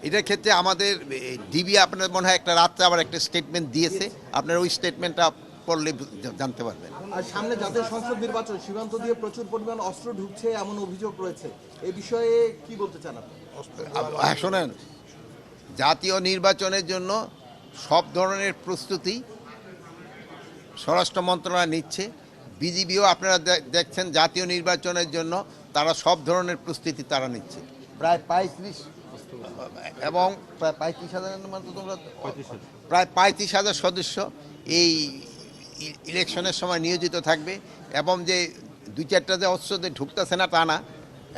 এটার ক্ষেত্রে আমাদের ডিবি আপনার মনে হয় একটা রাত্রে আবার একটা স্টেটমেন্ট দিয়েছে, আপনার ওই স্টেটমেন্টটা পড়লে জানতে পারবেন। আর সামনে জাতীয় সংসদ নির্বাচন, সীমান্ত দিয়ে প্রচুর পরিমাণ অস্ত্র ঢুকছে এমন অভিযোগ রয়েছে, এই বিষয়ে কি বলতে চান আপনি? শোনেন, জাতীয় নির্বাচনের জন্য সব ধরনের প্রস্তুতি স্বরাষ্ট্র মন্ত্রণালয় নিচ্ছে। বিজিবিও আপনারা দেখছেন জাতীয় নির্বাচনের জন্য তারা সব ধরনের প্রস্তুতি তারা নিচ্ছে। প্রায় 35 এবং প্রায় 35,000 মতো তোমরা প্রায় 35,000 সদস্য এই ইলেকশনের সময় নিয়োজিত থাকবে, এবং যে 2-4টা যে অস্ত্র ঢুকতেছে না তা না,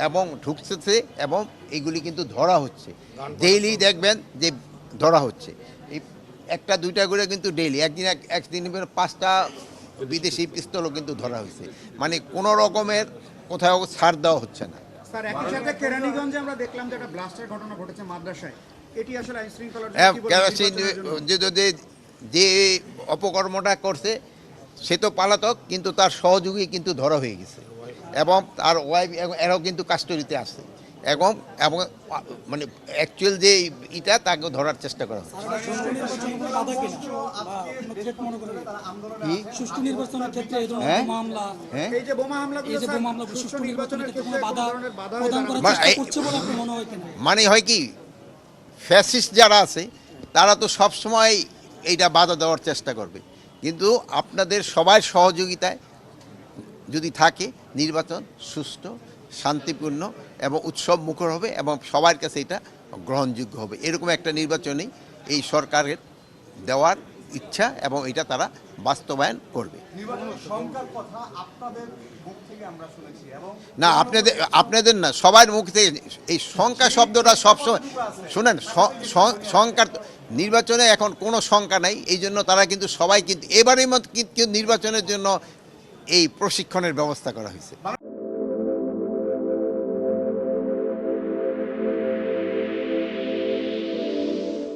এবং ঢুকতেছে, এবং এইগুলি কিন্তু ধরা হচ্ছে ডেইলি। দেখবেন যে ধরা হচ্ছে এই 1-2টা করে কিন্তু ডেইলি, একদিন 5টা বিদেশি পিস্তলও কিন্তু ধরা হয়েছে। মানে কোনো রকমের কোথাও ছাড় দেওয়া হচ্ছে না। স্যার, একই সাথে কেরানীগঞ্জে আমরা দেখলাম যে একটা ব্লাস্টের ঘটনা ঘটেছে মাদ্রাসায়, এটি আসলে আইন শৃঙ্খলার যে অপকর্মটা করছে সে তো পলাতক, কিন্তু তার সহযোগী কিন্তু ধরা হয়ে গেছে, এবং তার ওয়াইফ এরাও কিন্তু কাস্টডিতে আসছে, এবং এবং মানে অ্যাকচুয়াল যে এটা তাকে ধরার চেষ্টা করা হচ্ছে। মানে হয় কি, ফ্যাসিস্ট যারা আছে তারা তো সবসময় এইটা বাধা দেওয়ার চেষ্টা করবে, কিন্তু আপনাদের সবার সহযোগিতায় যদি থাকে নির্বাচন সুষ্ঠু, শান্তিপূর্ণ এবং উৎসব মুখর হবে, এবং সবার কাছে এটা গ্রহণযোগ্য হবে। এরকম একটা নির্বাচনেই এই সরকারের দেওয়ার ইচ্ছা, এবং এটা তারা বাস্তবায়ন করবে। না, আপনাদের না, সবার মুখ থেকে এই শঙ্কা শব্দটা সবসময় শুনেন। শঙ্কার নির্বাচনে এখন কোনো শঙ্কা নাই, এই জন্য তারা কিন্তু সবাই কিন্তু এবারের মতো কিন্তু নির্বাচনের জন্য এই প্রশিক্ষণের ব্যবস্থা করা হয়েছে।